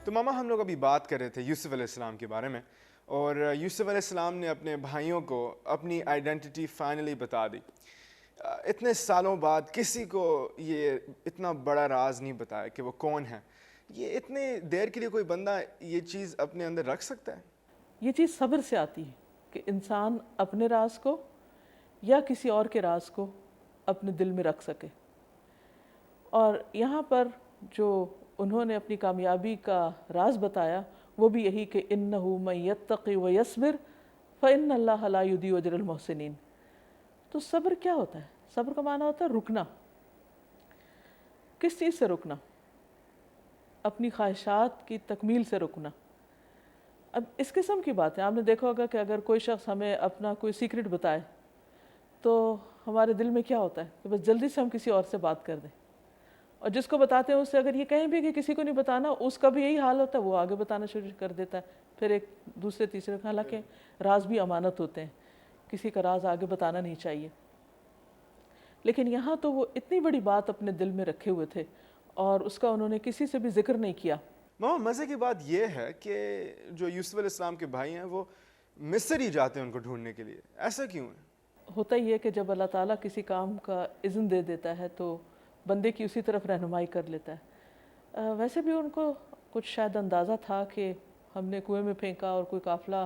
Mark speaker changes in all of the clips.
Speaker 1: تو ماما ہم لوگ ابھی بات کر رہے تھے یوسف علیہ السلام کے بارے میں، اور یوسف علیہ السلام نے اپنے بھائیوں کو اپنی آئیڈینٹی فائنلی بتا دی۔ اتنے سالوں بعد کسی کو یہ اتنا بڑا راز نہیں بتایا کہ وہ کون ہے۔ یہ اتنے دیر کے لیے کوئی بندہ یہ چیز اپنے اندر رکھ سکتا ہے؟
Speaker 2: یہ چیز صبر سے آتی ہے کہ انسان اپنے راز کو یا کسی اور کے راز کو اپنے دل میں رکھ سکے۔ اور یہاں پر جو انہوں نے اپنی کامیابی کا راز بتایا وہ بھی یہی کہ اِنَّهُ مَن يَتَّقِ وَيَصْبِرْ فَإِنَّ اللَّهَ لَا يُضِيعُ أَجْرَ الْمُحْسِنِينَ۔ تو صبر کیا ہوتا ہے؟ صبر کا معنی ہوتا ہے رکنا۔ کس چیز سے رکنا؟ اپنی خواہشات کی تکمیل سے رکنا۔ اب اس قسم کی بات ہے، آپ نے دیکھا ہوگا کہ اگر کوئی شخص ہمیں اپنا کوئی سیکرٹ بتائے تو ہمارے دل میں کیا ہوتا ہے کہ بس جلدی سے ہم کسی اور سے بات کر دیں، اور جس کو بتاتے ہیں اس سے اگر یہ کہیں بھی کہ کسی کو نہیں بتانا، اس کا بھی یہی حال ہوتا ہے، وہ آگے بتانا شروع کر دیتا ہے، پھر ایک دوسرے تیسرے۔ حالانکہ راز بھی امانت ہوتے ہیں، کسی کا راز آگے بتانا نہیں چاہیے، لیکن یہاں تو وہ اتنی بڑی بات اپنے دل میں رکھے ہوئے تھے اور اس کا انہوں نے کسی سے بھی ذکر نہیں کیا۔
Speaker 1: ماما مزے کی بات یہ ہے کہ جو یوسف علیہ السلام کے بھائی ہیں وہ مصر ہی جاتے ہیں ان کو ڈھونڈنے کے لیے، ایسا کیوں ہے؟
Speaker 2: ہوتا ہی ہے کہ جب اللہ تعالیٰ کسی کام کا اذن دے دیتا ہے تو بندے کی اسی طرف رہنمائی کر لیتا ہے۔ ویسے بھی ان کو کچھ شاید اندازہ تھا کہ ہم نے کنویں میں پھینکا اور کوئی قافلہ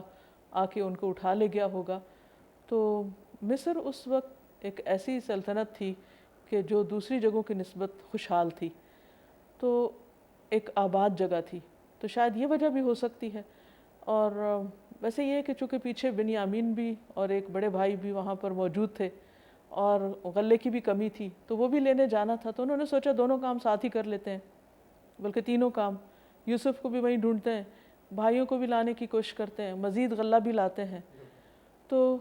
Speaker 2: آ کے ان کو اٹھا لے گیا ہوگا۔ تو مصر اس وقت ایک ایسی سلطنت تھی کہ جو دوسری جگہوں کی نسبت خوشحال تھی، تو ایک آباد جگہ تھی، تو شاید یہ وجہ بھی ہو سکتی ہے۔ اور ویسے یہ ہے کہ چونکہ پیچھے بنیامین بھی اور ایک بڑے بھائی بھی وہاں پر موجود تھے اور غلے کی بھی کمی تھی، تو وہ بھی لینے جانا تھا، تو انہوں نے سوچا دونوں کام ساتھ ہی کر لیتے ہیں، بلکہ تینوں کام، یوسف کو بھی وہیں ڈھونڈتے ہیں، بھائیوں کو بھی لانے کی کوشش کرتے ہیں، مزید غلہ بھی لاتے ہیں۔ تو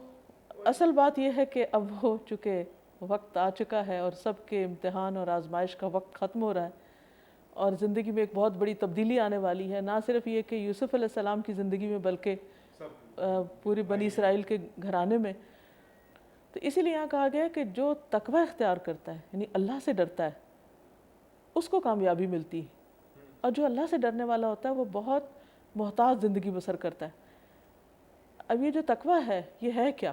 Speaker 2: اصل بات یہ ہے کہ اب وہ چونکہ وقت آ چکا ہے اور سب کے امتحان اور آزمائش کا وقت ختم ہو رہا ہے اور زندگی میں ایک بہت بڑی تبدیلی آنے والی ہے، نہ صرف یہ کہ یوسف علیہ السلام کی زندگی میں بلکہ پوری بنی اسرائیل کے گھرانے میں۔ تو اسی لیے یہاں کہا گیا ہے کہ جو تقوی اختیار کرتا ہے، یعنی اللہ سے ڈرتا ہے، اس کو کامیابی ملتی ہے، اور جو اللہ سے ڈرنے والا ہوتا ہے وہ بہت محتاط زندگی بسر کرتا ہے۔ اب یہ جو تقوی ہے یہ ہے کیا؟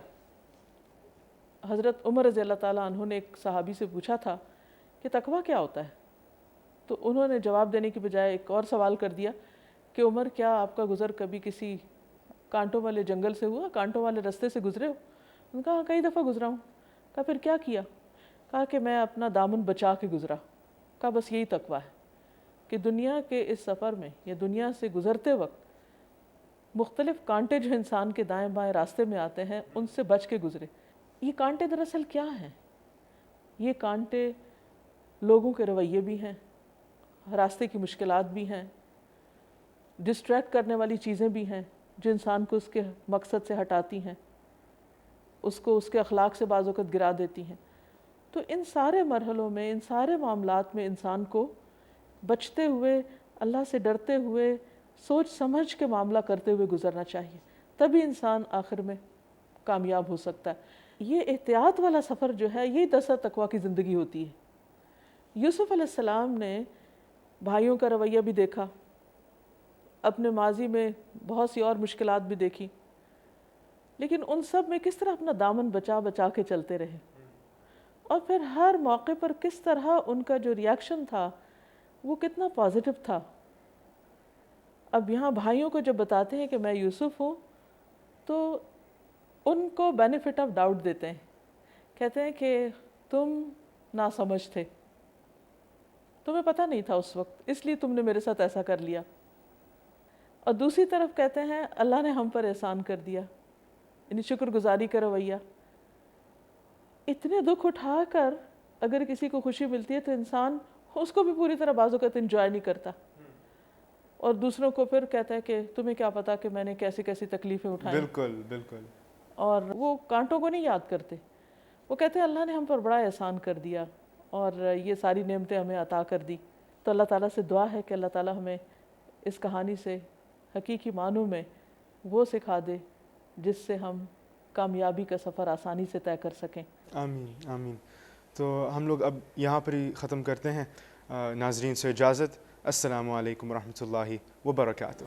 Speaker 2: حضرت عمر رضی اللہ تعالیٰ عنہ نے ایک صحابی سے پوچھا تھا کہ تقوی کیا ہوتا ہے؟ تو انہوں نے جواب دینے کی بجائے ایک اور سوال کر دیا کہ عمر کیا آپ کا گزر کبھی کسی کانٹوں والے جنگل سے ہوا، کانٹوں والے رستے سے گزرے ہو؟ انہوں نے کہا کئی دفعہ گزرا ہوں۔ کہا پھر کیا کیا؟ کہا کہ میں اپنا دامن بچا کے گزرا۔ کہا بس یہی تقوی ہے کہ دنیا کے اس سفر میں یا دنیا سے گزرتے وقت مختلف کانٹے جو انسان کے دائیں بائیں راستے میں آتے ہیں ان سے بچ کے گزرے۔ یہ کانٹے دراصل کیا ہیں؟ یہ کانٹے لوگوں کے رویے بھی ہیں، راستے کی مشکلات بھی ہیں، ڈسٹریکٹ کرنے والی چیزیں بھی ہیں جو انسان کو اس کے مقصد سے ہٹاتی ہیں، اس کو اس کے اخلاق سے بعض اوقات گرا دیتی ہیں۔ تو ان سارے مرحلوں میں، ان سارے معاملات میں انسان کو بچتے ہوئے، اللہ سے ڈرتے ہوئے، سوچ سمجھ کے معاملہ کرتے ہوئے گزرنا چاہیے، تبھی انسان آخر میں کامیاب ہو سکتا ہے۔ یہ احتیاط والا سفر جو ہے یہی دسا تقویٰ کی زندگی ہوتی ہے۔ یوسف علیہ السلام نے بھائیوں کا رویہ بھی دیکھا، اپنے ماضی میں بہت سی اور مشکلات بھی دیکھی، لیکن ان سب میں کس طرح اپنا دامن بچا بچا کے چلتے رہے، اور پھر ہر موقع پر کس طرح ان کا جو ریاکشن تھا وہ کتنا پازیٹو تھا۔ اب یہاں بھائیوں کو جب بتاتے ہیں کہ میں یوسف ہوں تو ان کو بینیفٹ آف ڈاؤٹ دیتے ہیں، کہتے ہیں کہ تم ناسمجھ تھے، تمہیں پتہ نہیں تھا اس وقت، اس لیے تم نے میرے ساتھ ایسا کر لیا۔ اور دوسری طرف کہتے ہیں اللہ نے ہم پر احسان کر دیا، یعنی شکر گزاری کا رویہ۔ اتنے دکھ اٹھا کر اگر کسی کو خوشی ملتی ہے تو انسان اس کو بھی پوری طرح بعض اوقات انجوائے نہیں کرتا، اور دوسروں کو پھر کہتا ہے کہ تمہیں کیا پتا کہ میں نے کیسی کیسی تکلیفیں اٹھائیں۔
Speaker 1: بالکل بالکل۔
Speaker 2: اور وہ کانٹوں کو نہیں یاد کرتے، وہ کہتے ہیں اللہ نے ہم پر بڑا احسان کر دیا اور یہ ساری نعمتیں ہمیں عطا کر دی۔ تو اللہ تعالیٰ سے دعا ہے کہ اللہ تعالیٰ ہمیں اس کہانی سے حقیقی معنوں میں وہ سکھا دے جس سے ہم کامیابی کا سفر آسانی سے طے کر سکیں۔
Speaker 1: آمین آمین۔ تو ہم لوگ اب یہاں پر ہی ختم کرتے ہیں، ناظرین سے اجازت۔ السلام علیکم ورحمۃ اللہ وبرکاتہ.